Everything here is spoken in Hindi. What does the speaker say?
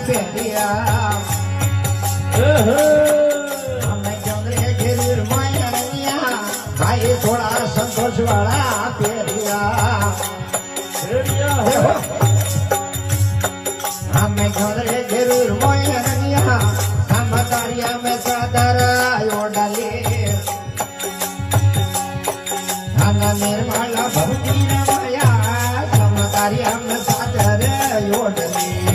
फेरिया हमें जंगले जरूर माया भाई थोड़ा संतोष वाला फेरिया हमें जंगले जरूर माया हम तारिया में चादर डाले खाना निर्मला भक्ति रमाया हम तारिया में चादर डाले